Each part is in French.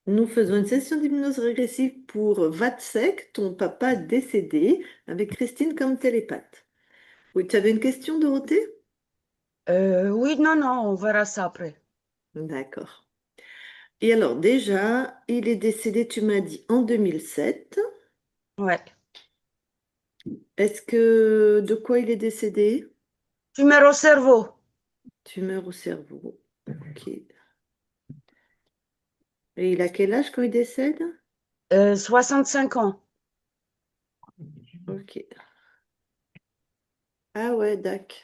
Nous faisons une session d'hypnose régressive pour Vatsek, ton papa décédé, avec Christine comme télépathe. Oui, tu avais une question, Dorothée? Oui, non, non, on verra ça après. D'accord. Et alors, déjà, il est décédé, tu m'as dit, en 2007. Ouais. Est-ce que de quoi il est décédé? Tumeur au cerveau, Tumeur au cerveau. Ok. Et il a quel âge quand il décède? 65 ans. Ok. Ah ouais, d'accord.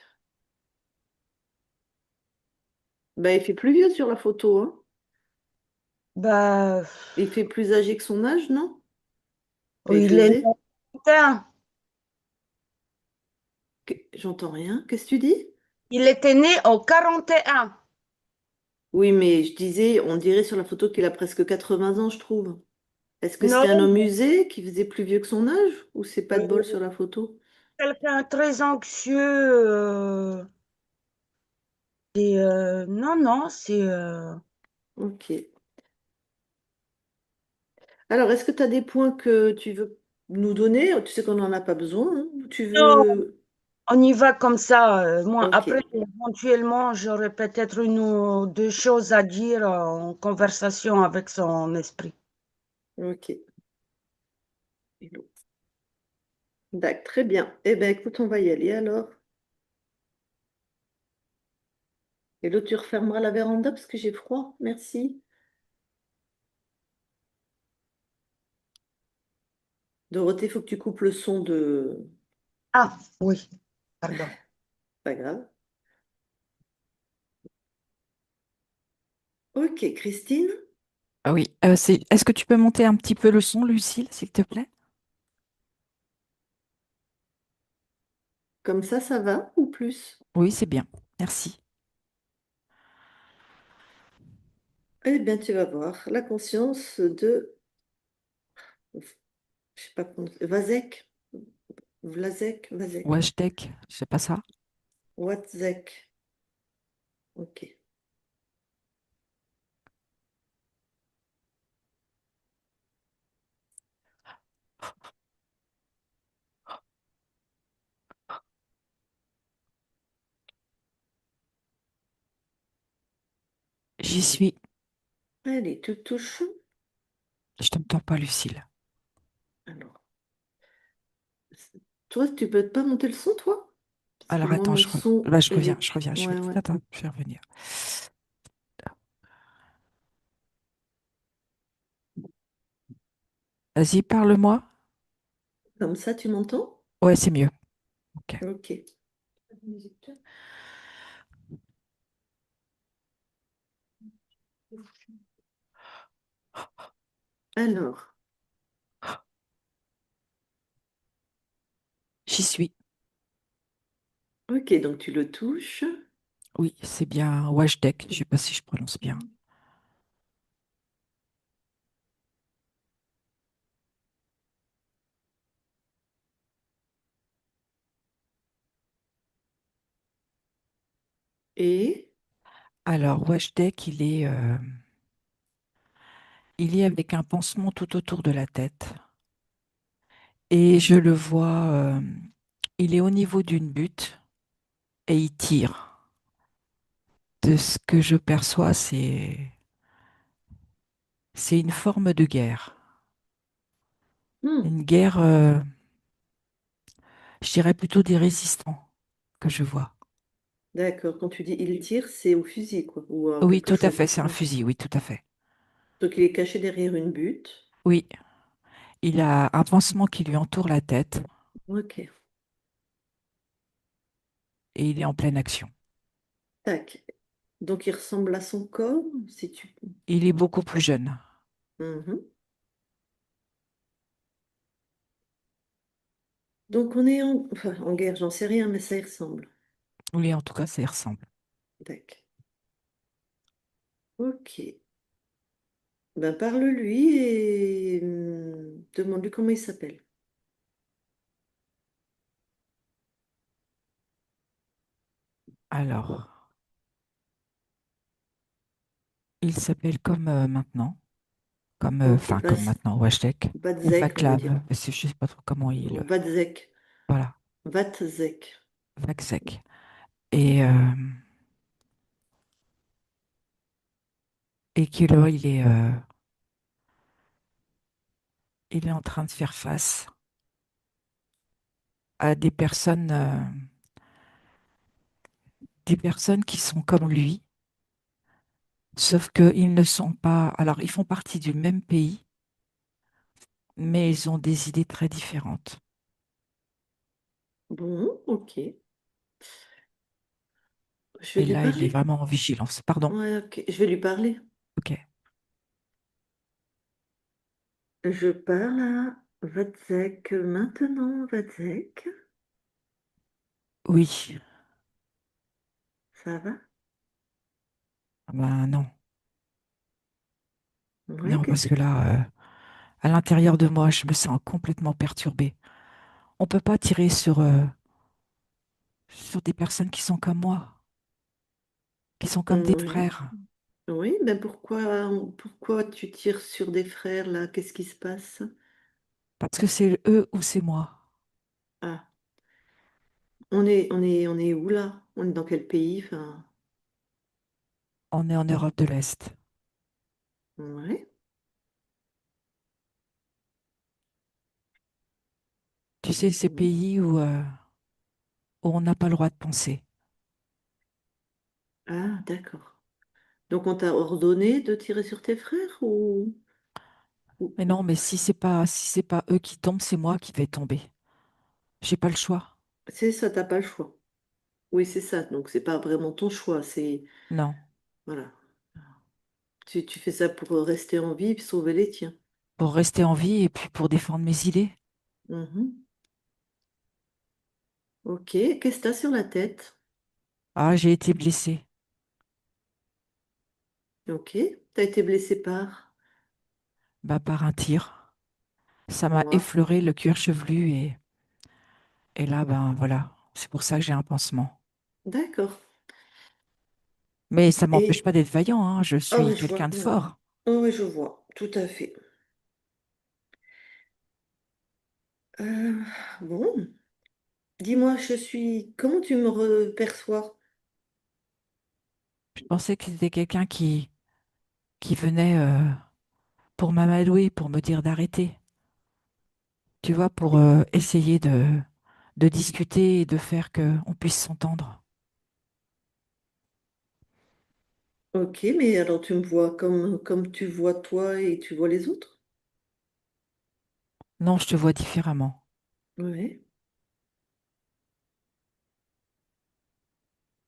Bah, il fait plus vieux sur la photo, hein. Bah, Il fait plus âgé que son âge, non? Enfin, il il est né faisait. en 41. J'entends rien. Qu'est-ce que tu dis? Il était né en 41. Oui, mais je disais, on dirait sur la photo qu'il a presque 80 ans, je trouve. Est-ce que Non, c'est un homme usé qui faisait plus vieux que son âge ou c'est pas de bol euh, sur la photo? quelqu'un très anxieux. Non, non, c'est. Ok. Alors, est-ce que tu as des points que tu veux nous donner? Tu sais qu'on n'en a pas besoin, hein, ou tu Non, veux... on y va comme ça. Moi, Ok, après, éventuellement, j'aurais peut-être une ou deux choses à dire en conversation avec son esprit. ok. Hello. D'accord, très bien. Eh bien, écoute, on va y aller alors. Et là, tu refermeras la véranda parce que j'ai froid. Merci. Dorothée, il faut que tu coupes le son de... Ah, oui, pardon. Pas grave. Ok, Christine, Ah oui, est-ce que tu peux monter un petit peu le son, Lucille, s'il te plaît? comme ça va ou plus? Oui, c'est bien. Merci. Eh bien, tu vas voir la conscience de, je sais pas comment, Vazek, Vlazek, Vazek, Washtec, c'est pas ça? Watzek. Ok. J'y suis. Allez, tu touches. Je t'entends pas, Lucille. Alors, toi, tu peux pas monter le son, toi? Parce que Alors moi, attends, mon son, bah, je il reviens, est. je reviens. Ouais, ouais. Attends, je vais revenir. Vas-y, parle-moi. Comme ça, tu m'entends? Ouais, c'est mieux. Ok. Ok. Alors, J'y suis. ok, donc tu le touches. Oui, c'est bien Washtec. Je sais pas si je prononce bien. Et. Alors, Washtec, il est avec un pansement tout autour de la tête. Et je le vois, il est au niveau d'une butte et il tire. De ce que je perçois, c'est une forme de guerre. Hmm, Une guerre, je dirais plutôt des résistants que je vois. d'accord, quand tu dis il tire, c'est au fusil, quoi, ou Oui, quelque tout à chose. fait, c'est un Ok. fusil, oui, tout à fait. Donc il est caché derrière une butte. Oui, il a un pansement qui lui entoure la tête Ok. et il est en pleine action. Tac. Donc il ressemble à son corps, si tu... Il est beaucoup plus jeune. Mhm. Donc on est en, enfin, en guerre, j'en sais rien, mais ça y ressemble. Oui, en tout cas, ça y ressemble. Tac. Ok. Ben parle-lui et demande-lui comment il s'appelle. Alors, il s'appelle comme maintenant. comme, Ok, enfin, comme maintenant Washtek, ou Vadzek, on va dire. Vaclav, parce que je sais pas trop comment il, Vadzek. voilà, Vatzek. Vacek. Et, et que là, il est en train de faire face à des personnes qui sont comme lui, sauf qu'ils ne sont pas, alors ils font partie du même pays, mais ils ont des idées très différentes. Bon, ok. Je vais Et lui là, il est parler. vraiment en vigilance. Pardon. Ouais, ok. Je vais lui parler. Ok. Je parle à Vadzek maintenant, Vadzek. Oui. Ça va? Ah ben non. Ouais, Non, qu'est-ce parce que là, à l'intérieur de moi, je me sens complètement perturbée. On peut pas tirer sur des personnes qui sont comme moi, qui sont comme des Oui, frères. oui, ben pourquoi tu tires sur des frères là? Qu'est-ce qui se passe? Parce que c'est eux ou c'est moi. Ah, on est où là? On est dans quel pays? Enfin, On est en Europe de l'Est. ouais. Tu sais, ces Mhm. pays où on n'a pas le droit de penser. Ah, d'accord. Donc on t'a ordonné de tirer sur tes frères Mais ou- non, mais si c'est pas eux qui tombent, c'est moi qui vais tomber. J'ai pas le choix. C'est ça, t'as pas le choix. Oui, c'est ça. Donc c'est pas vraiment ton choix. C'est Non. voilà. Tu fais ça pour rester en vie et sauver les tiens. Pour rester en vie et puis pour défendre mes idées. Mhm. Ok. Qu'est-ce que t'as sur la tête? Ah, j'ai été blessée. Ok. T'as été blessé par Bah, par un tir. Ça m'a moi. effleuré le cuir chevelu et là, ben voilà. C'est pour ça que j'ai un pansement. D'accord. Mais ça m'empêche Et pas d'être vaillant, hein. Je ah suis oui, je vois quelqu'un de bien. fort. Oh oui, je vois. Tout à fait. Euh, bon, dis-moi, je suis. Comment tu me perçois? Je pensais que c'était quelqu'un qui venait pour m'amadouer, pour me dire d'arrêter. Tu vois, pour essayer de discuter et de faire qu'on puisse s'entendre. Ok, mais alors tu me vois comme tu vois toi et tu vois les autres? Non, je te vois différemment. Oui.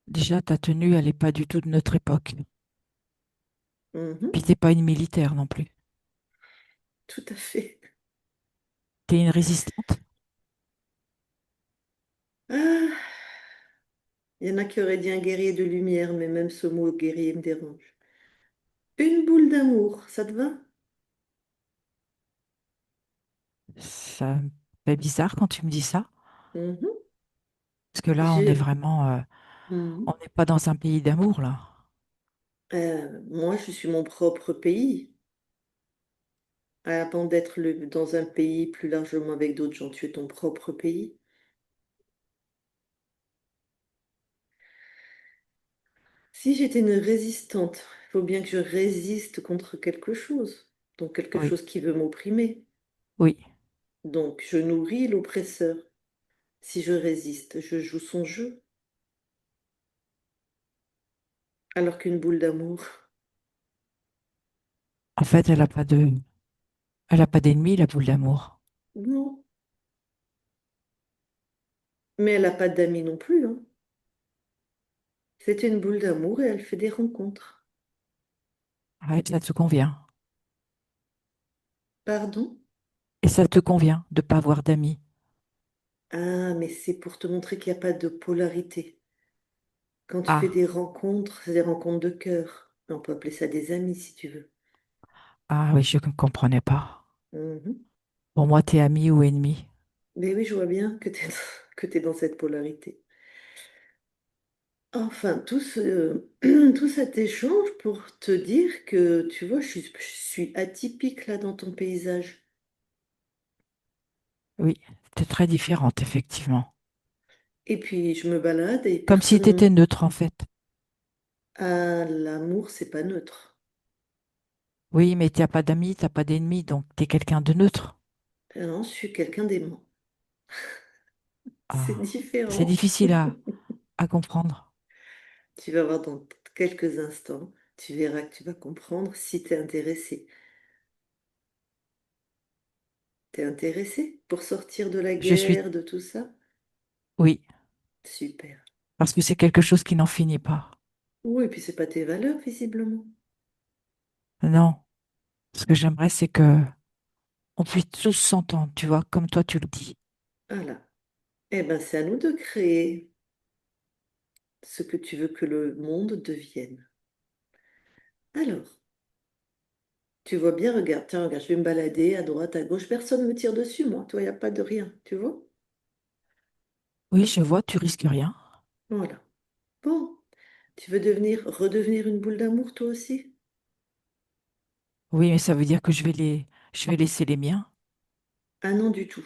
Déjà, ta tenue, elle n'est pas du tout de notre époque. Mhm. Puis t'es pas une militaire non plus. Tout à fait. T'es une résistante. Ah, il y en a qui auraient dit un guerrier de lumière, mais même ce mot guerrier me dérange. Une boule d'amour, ça te va? Ça me fait bizarre quand tu me dis ça. Mhm. Parce que là, on est J'ai- vraiment, on Mhm. n'est pas dans un pays d'amour, là. Moi, je suis mon propre pays. Avant d'être dans un pays plus largement avec d'autres gens, tu es ton propre pays. Si j'étais une résistante, il faut bien que je résiste contre quelque chose. Donc quelque Oui, chose qui veut m'opprimer. oui. Donc je nourris l'oppresseur. Si je résiste, je joue son jeu. Alors qu'une boule d'amour, En fait, elle a pas d'ennemi, la boule d'amour. non. Mais elle n'a pas d'amis non plus, hein. C'est une boule d'amour et elle fait des rencontres. Ouais, ça te convient. Pardon? Et ça te convient de pas avoir d'amis. Ah, mais c'est pour te montrer qu'il n'y a pas de polarité. Quand tu fais des Ah, rencontres, c'est des rencontres de cœur. On peut appeler ça des amis si tu veux. ah oui, je ne comprenais pas. Mhm. Pour moi, t'es ami ou ennemi. Mais oui, je vois bien que tu es, que tu dans cette polarité. Enfin, tout cet échange pour te dire que, tu vois, je suis atypique là dans ton paysage. Oui, t'es très différente, effectivement. Et puis, je me balade et Comme si personne... t'étais neutre, en fait. Ah, l'amour, c'est pas neutre. Oui, mais t'as pas d'amis, t'as pas d'ennemis, donc t'es quelqu'un de neutre. Ah non, je suis quelqu'un d'aimant. C'est Ah, c'est différent. difficile à comprendre. Tu vas voir dans quelques instants, tu verras que tu vas comprendre si tu es intéressé. T'es intéressé pour sortir de la Je suis, guerre, de tout ça? oui, Super. parce que c'est quelque chose qui n'en finit pas. Oui, et puis c'est pas tes valeurs, visiblement. Non, ce que j'aimerais, c'est que on puisse tous s'entendre, tu vois, comme toi tu le dis. Voilà. Eh ben, c'est à nous de créer ce que tu veux que le monde devienne. Alors, tu vois bien, regarde, tiens, regarde, je vais me balader à droite, à gauche, personne ne me tire dessus, moi. Toi, il n'y a pas de rien, tu vois? Oui, je vois, tu risques rien. Voilà. Bon, tu veux redevenir une boule d'amour, toi aussi? Oui, mais ça veut dire que je vais laisser les miens. Ah non, du tout.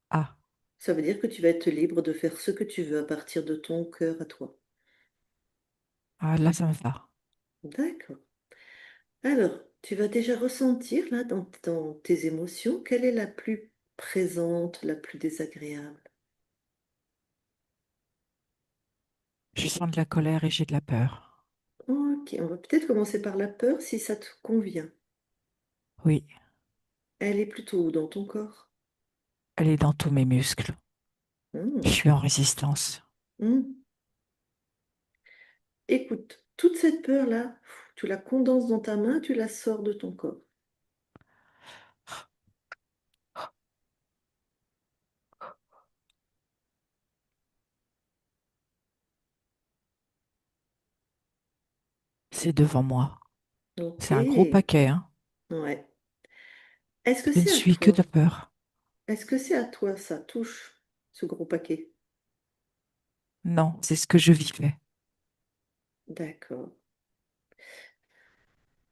Ah, Ça veut dire que tu vas être libre de faire ce que tu veux à partir de ton cœur à toi. ah, là, ça me va. D'accord. Alors, tu vas déjà ressentir là dans tes émotions, quelle est la plus présente, la plus désagréable? Je sens de la colère et j'ai de la peur. Ok, on va peut-être commencer par la peur si ça te convient. Oui, Elle est plutôt où dans ton corps? elle est dans tous mes muscles. Je Hmm, suis en résistance. hmm. Écoute, toute cette peur-là, tu la condenses dans ta main, tu la sors de ton corps. C'est devant moi. Ok, C'est un gros paquet, hein. ouais. Est-ce que Je ne c'est à suis que de toi? peur. Est-ce que c'est à toi ça touche, ce gros paquet? Non, c'est ce que je vivais. D'accord.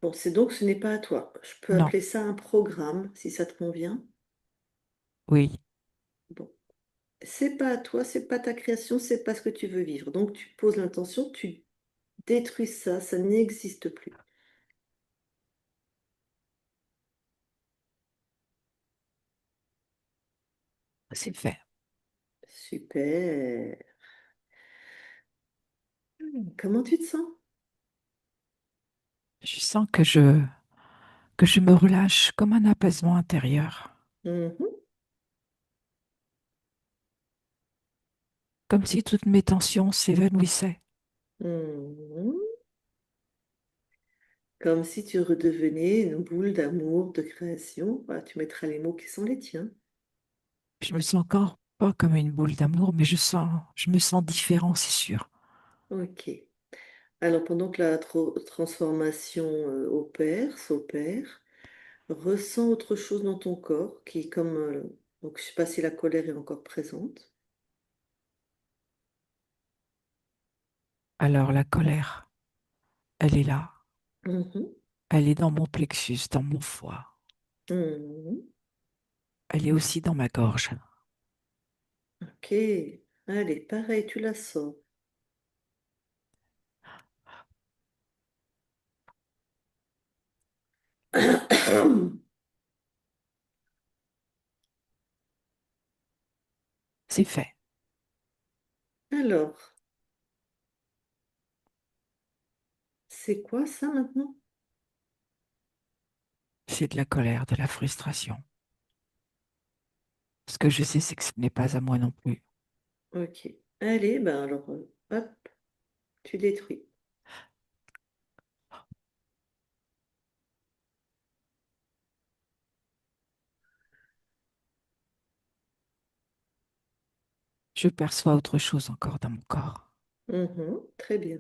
Bon, c'est donc ce n'est pas à toi. Je peux Non, appeler ça un programme, si ça te convient. oui, Bon, c'est pas à toi, c'est pas ta création, c'est pas ce que tu veux vivre. Donc tu poses l'intention, tu détruis ça, ça n'existe plus. c'est fait. Super. Comment tu te sens? Je sens que je me relâche comme un apaisement intérieur. Mhm, Comme si toutes mes tensions s'évanouissaient. mhm. Comme si tu redevenais une boule d'amour, de création. Voilà, tu mettras les mots qui sont les tiens. Je me sens encore pas comme une boule d'amour, mais je me sens différent, c'est sûr. Ok. Alors pendant que la transformation s'opère, ressens autre chose dans ton corps qui est comme... donc je sais pas si la colère est encore présente. Alors la colère, elle est là. Mhm, Elle est dans mon plexus, dans mon foie. mhm. Elle est aussi dans ma gorge. Ok. Allez, pareil, tu la sors. C'est fait. Alors, c'est quoi ça maintenant? C'est de la colère, de la frustration. Ce que je sais, c'est que ce n'est pas à moi non plus. Ok. Allez, ben alors, hop, tu détruis. Je perçois autre chose encore dans mon corps. Mhm, très bien.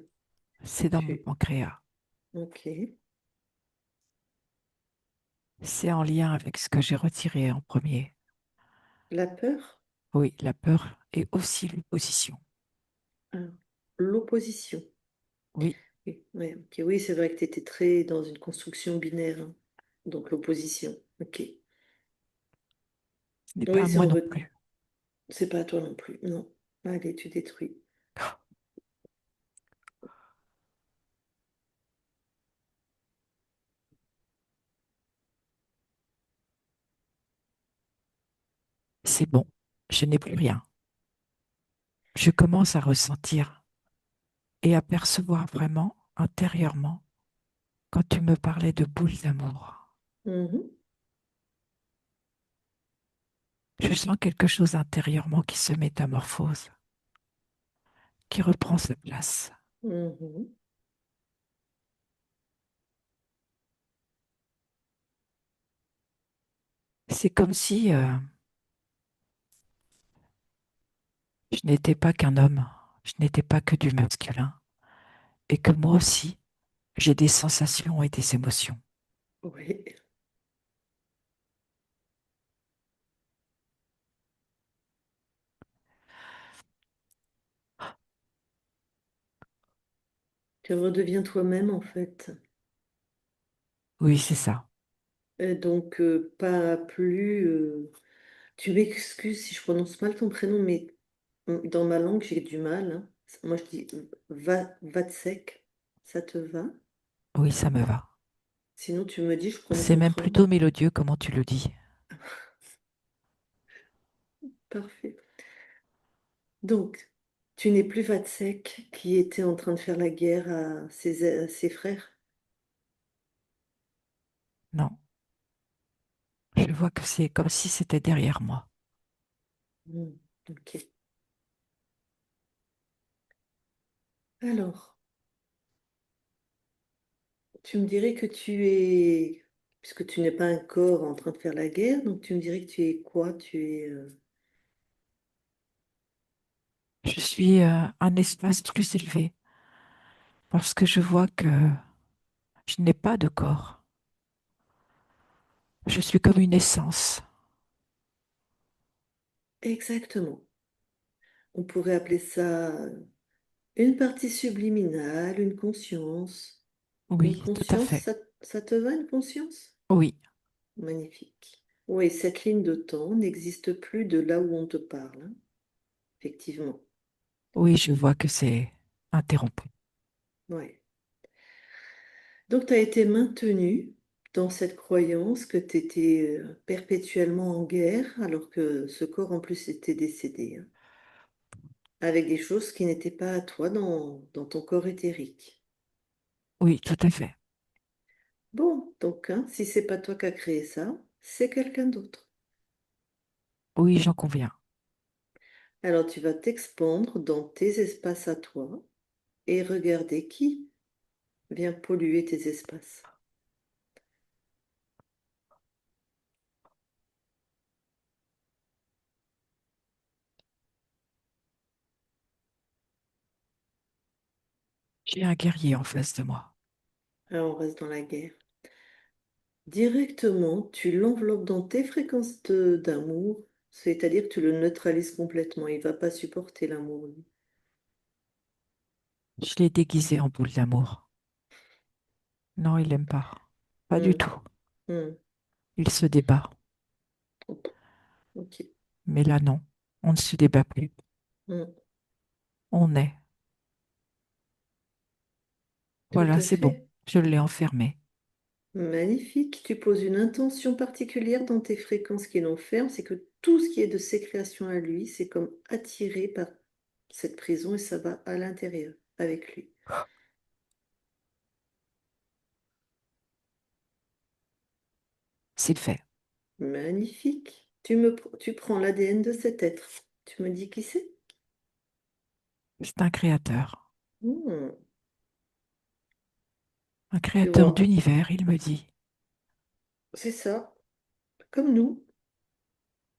C'est dans mon Tu... pancréas. Ok. C'est en lien avec ce que j'ai retiré en premier. La peur? Oui, la peur et aussi l'opposition. Alors, l'opposition. Oui, Oui, ouais, ok. Oui, c'est vrai que tu étais très dans une construction binaire, hein. Donc l'opposition. Ok. ce n'est pas Oui, à si moi on non veut. plus. C'est pas à toi non plus. Non. Allez, tu détruis. C'est bon, je n'ai plus rien. Je commence à ressentir et à percevoir vraiment intérieurement quand tu me parlais de boules d'amour. Mhm, Je sens quelque chose intérieurement qui se métamorphose, qui reprend sa place. mhm. C'est comme si je n'étais pas qu'un homme, je n'étais pas que du masculin, et que moi aussi, j'ai des sensations et des émotions. Oui. Tu redeviens toi-même en fait. Oui, c'est ça. Et donc, pas plus. Tu m'excuses si je prononce mal ton prénom, mais dans ma langue, j'ai du mal, hein. Moi, je dis Vatsek. Ça te va? Oui, ça me va. Sinon, tu me dis, je prononce C'est même autrement. plutôt mélodieux, comment tu le dis. Parfait. Donc, tu n'es plus Vatsek qui était en train de faire la guerre à ses frères. Non, je vois que c'est comme si c'était derrière moi. Hmm, ok. Alors, tu me dirais que tu es, puisque tu n'es pas un corps en train de faire la guerre, donc tu me dirais que tu es quoi? Tu es... Je suis un espace plus élevé parce que je vois que je n'ai pas de corps. Je suis comme une essence. Exactement. On pourrait appeler ça une partie subliminale, une conscience. Une Oui, tout à conscience, fait. ça te va, une conscience? Oui, Magnifique. Oui, cette ligne de temps n'existe plus de là où on te parle, hein. Effectivement. oui, je vois que c'est interrompu. Ouais. Donc, tu as été maintenu dans cette croyance que tu étais perpétuellement en guerre, alors que ce corps en plus était décédé, hein, avec des choses qui n'étaient pas à toi dans ton corps éthérique. Oui, tout à fait. Bon, donc, hein, si c'est pas toi qui as créé ça, c'est quelqu'un d'autre. Oui, j'en conviens. Alors, tu vas t'expandre dans tes espaces à toi et regarder qui vient polluer tes espaces. J'ai un guerrier en face de moi. Alors, on reste dans la guerre. Directement, tu l'enveloppes dans tes fréquences d'amour, c'est-à-dire que tu le neutralises complètement. Il va pas supporter l'amour, lui. Je l'ai déguisé en boule d'amour. Non, il n'aime pas. Pas du Hmm, tout. hmm. Il se débat. Ok, ok. Mais là, non. On ne se débat plus. Hmm. On est. Tout Voilà, à c'est bon. fait. Je l'ai enfermé. Magnifique. Tu poses une intention particulière dans tes fréquences qui l'enferment. C'est que tout ce qui est de ses créations à lui, c'est comme attiré par cette prison et ça va à l'intérieur avec lui. C'est fait. Magnifique. Tu prends l'ADN de cet être. Tu me dis qui c'est? C'est un créateur. Hmm. Un Tu créateur vois, d'univers, il me dit. c'est ça. Comme nous.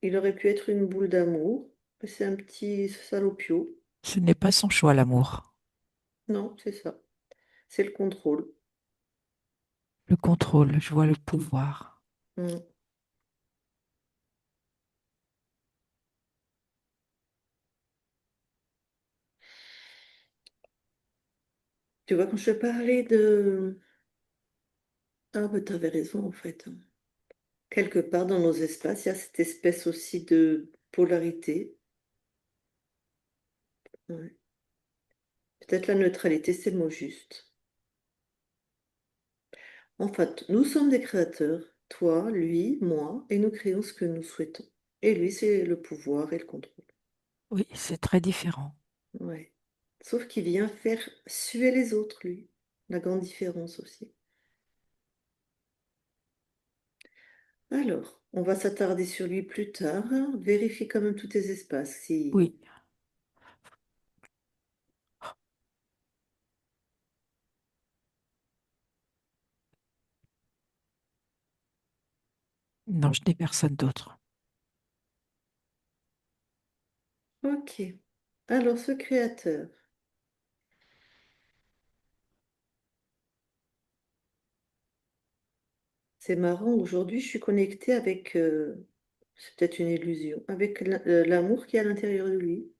Il aurait pu être une boule d'amour, mais c'est un petit salopio. Ce n'est pas son choix, l'amour. Non, c'est ça. C'est le contrôle. Le contrôle, je vois le pouvoir. Hmm. Tu vois, quand je te parlais de... Ah, bah, tu avais raison, en fait. Quelque part dans nos espaces, il y a cette espèce aussi de polarité. Ouais. Peut-être la neutralité, c'est le mot juste. En fait, nous sommes des créateurs, toi, lui, moi, et nous créons ce que nous souhaitons. Et lui, c'est le pouvoir et le contrôle. Oui, c'est très différent. Ouais. Sauf qu'il vient faire suer les autres, lui. La grande différence aussi. Alors, on va s'attarder sur lui plus tard. Vérifie quand même tous tes espaces. Si... Oui, non, je n'ai personne d'autre. Ok. Alors, ce créateur, c'est marrant, aujourd'hui, je suis connectée avec, c'est peut-être une illusion, avec l'amour qui est à l'intérieur de lui,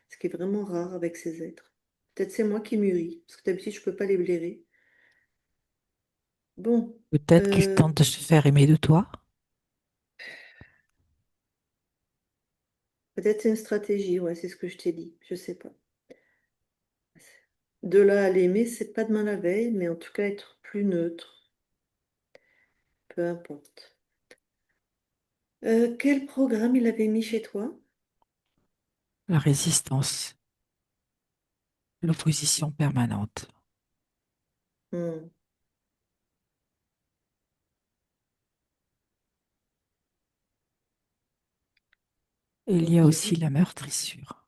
ce qui est vraiment rare avec ces êtres. Peut-être c'est moi qui mûris, parce que d'habitude, je ne peux pas les blairer. Bon, Peut-être qu'il euh, tente de se faire aimer de toi. peut-être c'est une stratégie, ouais, c'est ce que je t'ai dit, je sais pas. De là à l'aimer, c'est pas demain la veille, mais en tout cas être plus neutre, peu importe. Quel programme il avait mis chez toi? La résistance, l'opposition permanente. Hmm, Et il y a ok, aussi la meurtrissure.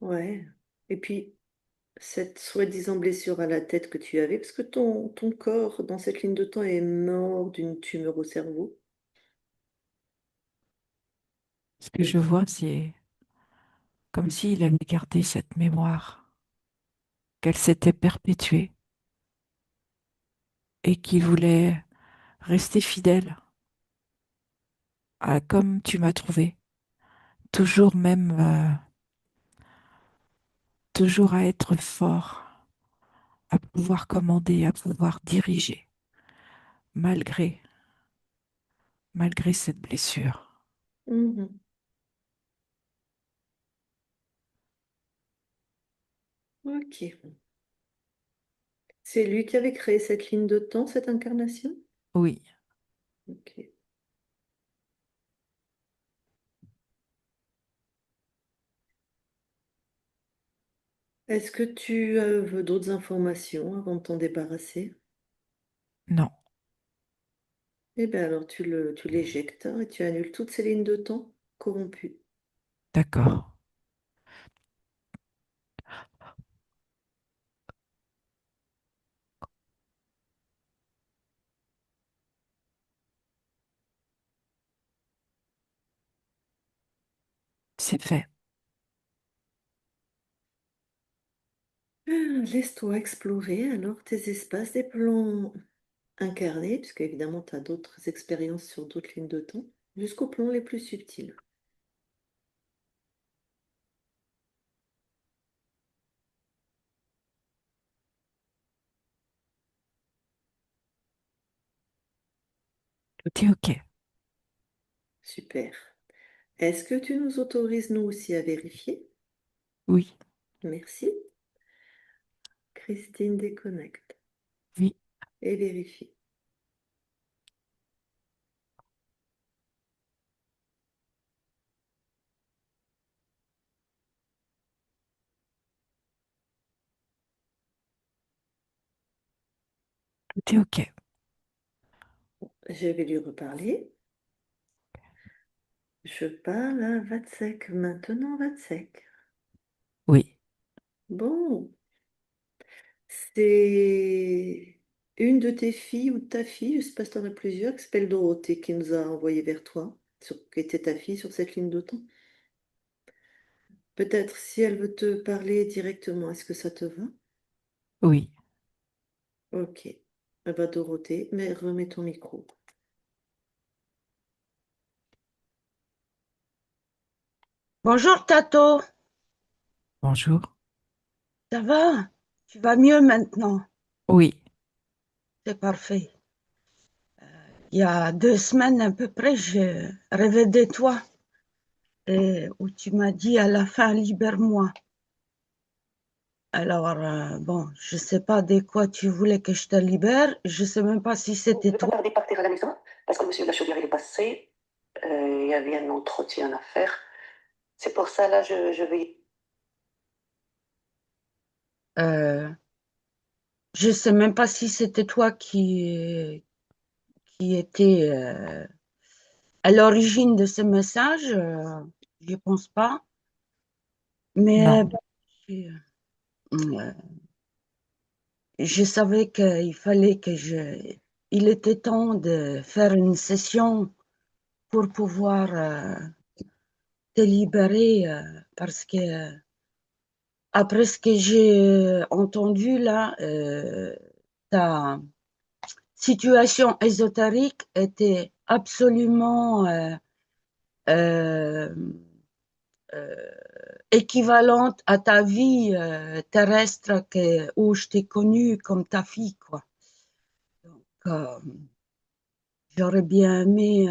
ouais. Et puis, cette soi-disant blessure à la tête que tu avais, parce que ton corps, dans cette ligne de temps, est mort d'une tumeur au cerveau. Ce que je vois, c'est comme s'il avait gardé cette mémoire, qu'elle s'était perpétuée et qu'il voulait rester fidèle à comme tu m'as trouvé. Toujours même, toujours à être fort, à pouvoir commander, à pouvoir diriger, malgré, malgré cette blessure. Mhm. Ok. C'est lui qui avait créé cette ligne de temps, cette incarnation? Oui, Ok. Est-ce que tu veux d'autres informations avant de t'en débarrasser? non, Eh bien alors tu l'éjectes hein, et tu annules toutes ces lignes de temps corrompues. d'accord, c'est fait. Laisse-toi explorer alors tes espaces, des plans incarnés, puisque évidemment tu as d'autres expériences sur d'autres lignes de temps, jusqu'aux plans les plus subtils. Tout est OK. Super. Est-ce que tu nous autorises nous aussi à vérifier? Oui, Merci. Christine déconnecte oui, et vérifie. tout est OK. Je vais lui reparler. Je parle à Vatsek maintenant, Vatsek. Oui, Bon, c'est une de tes filles ou de ta fille, je ne sais pas si tu en as plusieurs, qui s'appelle Dorothée, qui nous a envoyé vers toi, qui était ta fille sur cette ligne de temps. Peut-être si elle veut te parler directement, est-ce que ça te va? oui, Ok. Eh ben, Dorothée, mais remets ton micro. Bonjour Tato, Bonjour. ça va? Tu vas mieux maintenant? Oui, C'est parfait. Il y a 2 semaines à peu près, j'ai rêvé de toi et où tu m'as dit à la fin, libère-moi. Alors, bon, je sais pas de quoi tu voulais que je te libère. Je sais même pas si Je ne c'était vais pas toi. tarder à partir à la maison parce que monsieur de la chaudière il est passé. Il y avait un entretien à faire. C'est pour ça, là, je vais. Euh, je sais même pas si c'était toi qui était à l'origine de ce message. Je pense pas. Mais non, bon, euh, je savais qu'il fallait il était temps de faire une session pour pouvoir te libérer parce que après ce que j'ai entendu là, ta situation ésotérique était absolument euh, euh, équivalente à ta vie terrestre où je t'ai connue comme ta fille, quoi. Donc, j'aurais bien aimé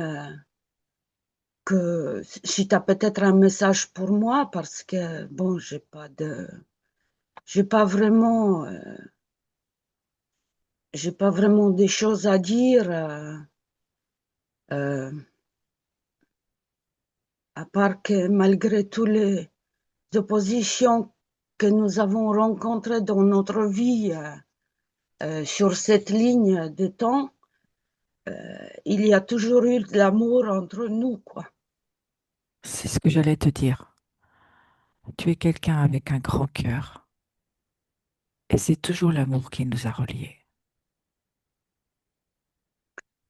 si tu as peut-être un message pour moi, parce que bon, j'ai pas vraiment, j'ai pas vraiment des choses à dire, euh, à part que malgré toutes les oppositions que nous avons rencontrées dans notre vie, sur cette ligne de temps, il y a toujours eu de l'amour entre nous, quoi. c'est ce que j'allais te dire. Tu es quelqu'un avec un grand cœur et c'est toujours l'amour qui nous a reliés.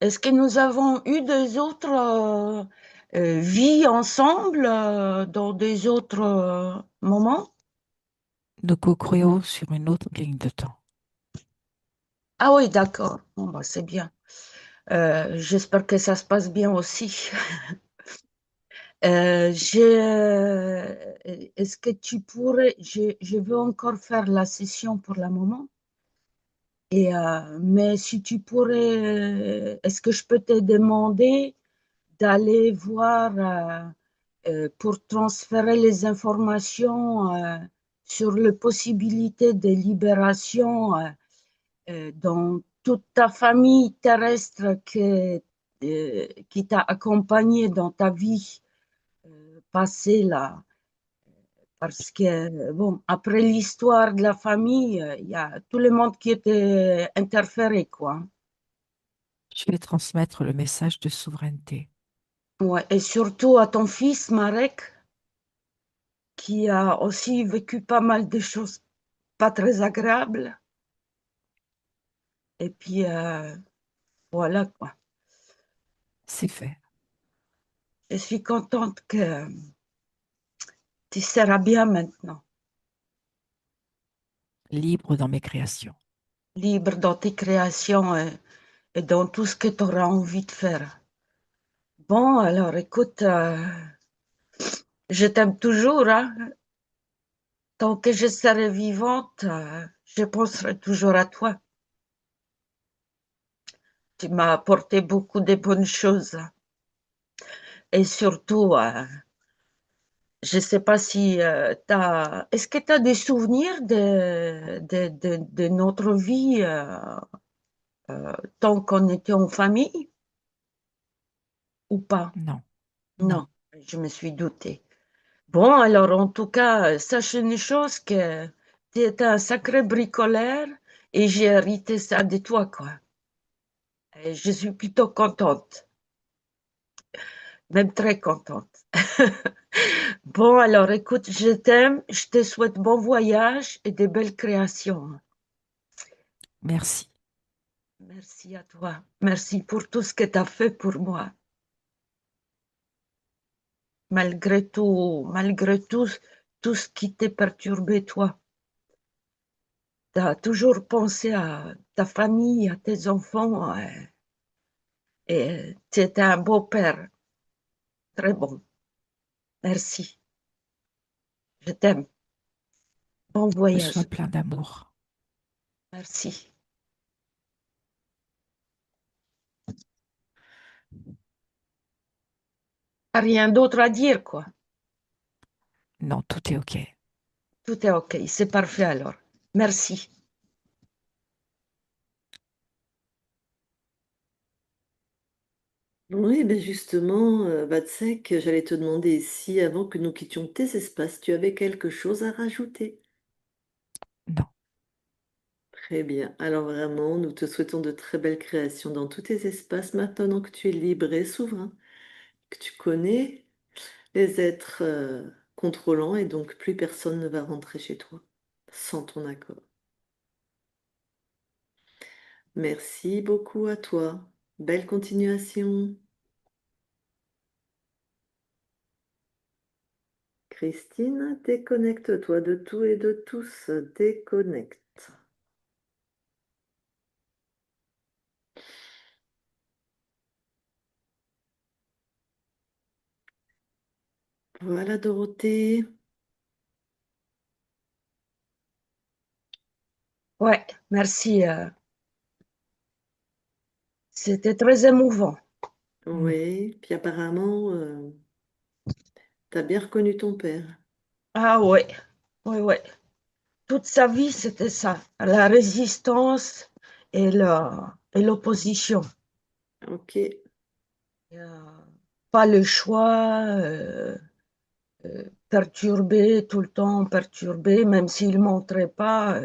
Est-ce que nous avons eu des autres vies ensemble dans des autres moments? Nous co-créons sur une autre ligne de temps. Ah oui, d'accord. Bon, bah, c'est bien. J'espère que ça se passe bien aussi. Est-ce que tu pourrais, je veux encore faire la session pour le moment, mais si tu pourrais, est-ce que je peux te demander d'aller voir pour transférer les informations sur les possibilités de libération dans toute ta famille terrestre qui t'a accompagné dans ta vie passée là. Parce que, bon, après l'histoire de la famille, il y a tout le monde qui était interféré, quoi. Je vais transmettre le message de souveraineté. Ouais, et surtout à ton fils, Marek, qui a aussi vécu pas mal de choses pas très agréables. Et puis, voilà, quoi. C'est fait. Je suis contente que tu seras bien maintenant, Libre dans mes créations. libre dans tes créations et dans tout ce que tu auras envie de faire. Bon, alors écoute, je t'aime toujours, hein. Tant que je serai vivante, je penserai toujours à toi. Tu m'as apporté beaucoup de bonnes choses. Et surtout, je ne sais pas si t'as... Est-ce que tu as des souvenirs de notre vie tant qu'on était en famille ou pas? Non, non. Non, je me suis doutée. Bon, alors en tout cas, sache une chose que tu étais un sacré bricoleur et j'ai hérité ça de toi, quoi. Et je suis plutôt contente, même très contente. Bon, alors écoute, je t'aime, je te souhaite bon voyage et de belles créations. Merci. Merci à toi. Merci pour tout ce que tu as fait pour moi. Malgré tout ce qui t'est perturbé, toi. as toujours pensé à ta famille, à tes enfants, et tu étais un beau père. Très bon. Merci. Je t'aime. Bon Reçois voyage. plein d'amour. Merci. Rien d'autre à dire, quoi. Non, tout est OK. Tout est OK. C'est parfait alors. Merci. Oui, ben justement, Vatsek, j'allais te demander si, avant que nous quittions tes espaces, tu avais quelque chose à rajouter. Non, Très bien. Alors vraiment, nous te souhaitons de très belles créations dans tous tes espaces maintenant que tu es libre et souverain, que tu connais les êtres contrôlants et donc plus personne ne va rentrer chez toi sans ton accord. Merci beaucoup à toi. Belle continuation. Christine, déconnecte-toi de tout et de tous. Déconnecte. Voilà, Dorothée. Ouais, merci. C'était très émouvant. mm, Oui, puis apparemment, t'as bien reconnu ton père. Ah ouais, ouais, ouais. Toute sa vie, c'était ça. La résistance et l'opposition. Ok. Euh, Pas le choix, perturbé, tout le temps perturbé, même s'il ne montrait pas.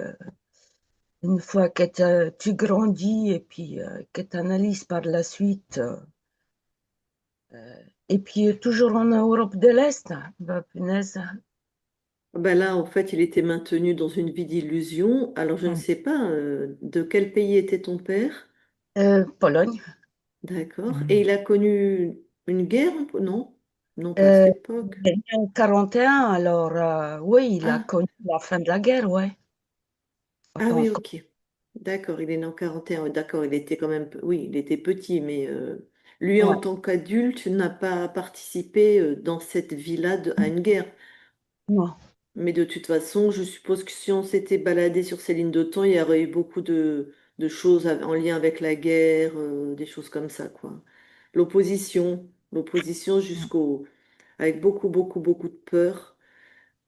Une fois que tu grandis et puis que tu analyses par la suite. Et puis toujours en Europe de l'Est, bah, punaise. Ben là, en fait, il était maintenu dans une vie d'illusion. Alors, je ne mm. sais pas de quel pays était ton père. Pologne. D'accord. Et Mm. il a connu une guerre? Non, non, pas à cette Euh, époque. il est né en 41, alors oui, il a Ah, connu la fin de la guerre, ouais. ah oui, Donc, ok. D'accord, il est né en 41. Ouais, d'accord, il était quand même, oui, il était petit, mais lui, en ouais, tant qu'adulte, n'a pas participé dans cette vie-là à une guerre. non, Mais de toute façon, je suppose que si on s'était baladé sur ces lignes de temps, il y aurait eu beaucoup de choses en lien avec la guerre, des choses comme ça, quoi. L'opposition Mm. avec beaucoup, beaucoup, beaucoup de peur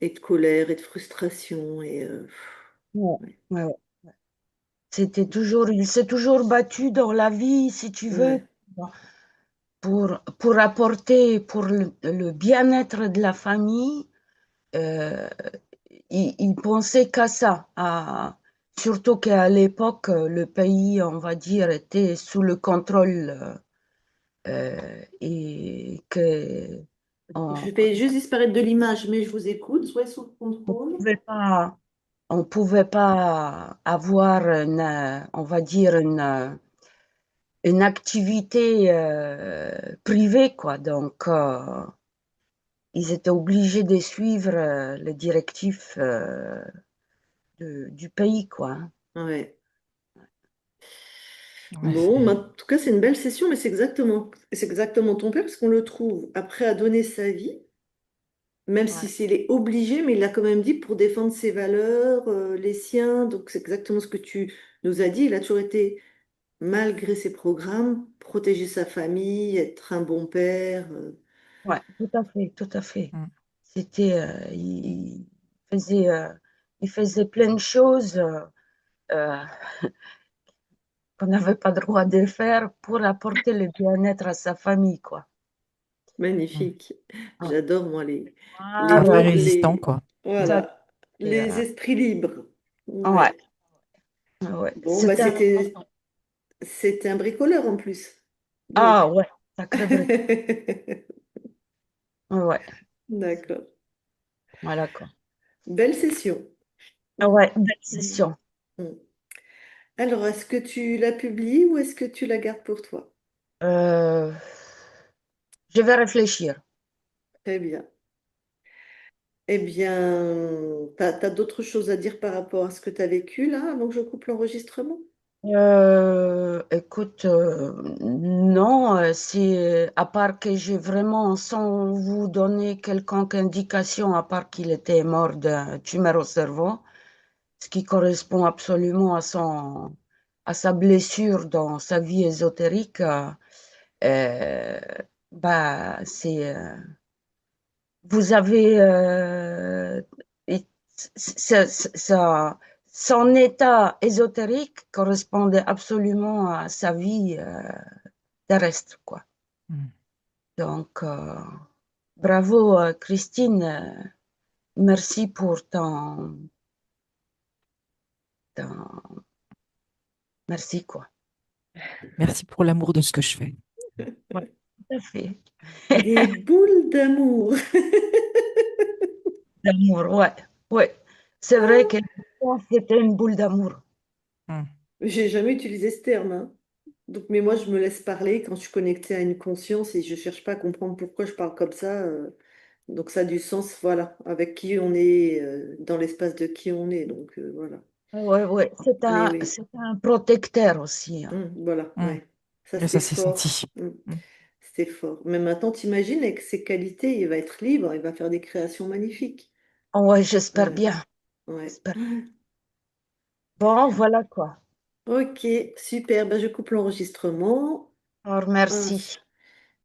et de colère et de frustration ouais, ouais, ouais, ouais. Il s'est toujours battu dans la vie, si tu veux, ouais. pour apporter, pour le bien-être de la famille. euh, il pensait qu'à ça, surtout qu'à l'époque, le pays, on va dire, était sous le contrôle et que on Je fais juste disparaître de l'image, mais je vous écoute, soyez sous le ne contrôle. pouvait pas, on pouvait pas avoir on va dire une activité privée, quoi. Donc, ils étaient obligés de suivre les directives du pays, quoi. Ouais. Ouais, Bon, mais en tout cas, c'est une belle session, mais c'est exactement ton père, parce qu'on le trouve après à donner sa vie. Même si Ouais, s'il est obligé, mais il l'a quand même dit pour défendre ses valeurs, les siens. Donc c'est exactement ce que tu nous as dit. Il a toujours été, malgré ses programmes, protéger sa famille, être un bon père. ouais, tout à fait, tout à fait. mm. C'était, faisait, euh, il faisait plein de choses euh, qu'on n'avait pas le droit de faire pour apporter le bien-être à sa famille, quoi. Mm. Magnifique. Ouais. J'adore, moi, les Un vrai bons, résistant, quoi. Ça, voilà, c'était, les esprits libres. ouais, Ouais. ouais, Bon, bah c'était c'était un bricoleur en plus. ah Donc, ouais, sacré brique. Ouais, ouais, d'accord. voilà, quoi. Belle session. Ah ouais, belle Mhm. session. Mhm. Alors, est-ce que tu la publies ou est-ce que tu la gardes pour toi? Je vais réfléchir. Très bien. Eh bien, t'as d'autres choses à dire par rapport à ce que tu as vécu là, avant que je coupe l'enregistrement? Écoute, non, à part que j'ai vraiment, sans vous donner quelconque indication, à part qu'il était mort d'un tumeur au cerveau, ce qui correspond absolument à sa blessure dans sa vie ésotérique, euh, bah, vous avez, et son état ésotérique correspondait absolument à sa vie, terrestre, quoi. Mm. Donc, bravo, Christine. Merci pour ton- merci, quoi. Merci pour l'amour de ce que je fais. Ouais, tout à fait. Des boules d'amour. D'amour, ouais, ouais. C'est vrai que c'était une boule d'amour. Mm. J'ai jamais utilisé ce terme, hein. Donc, mais moi, je me laisse parler quand je suis connectée à une conscience et je cherche pas à comprendre pourquoi je parle comme ça. Donc, ça a du sens, voilà, avec qui on est, dans l'espace de qui on est. Donc, voilà. Ouais, ouais. Mais oui, C'est un protecteur aussi, hein. Voilà, Mm. ouais. Ça, Et c'est ça s'est fort. senti. Mm. C'est fort. Mais maintenant, t'imagines, avec ses qualités, il va être libre, il va faire des créations magnifiques. Ouais, j'espère Ouais, bien. ouais. J'espère. Bon, voilà quoi. Ok, super. Ben, je coupe l'enregistrement. Alors, Ah, merci.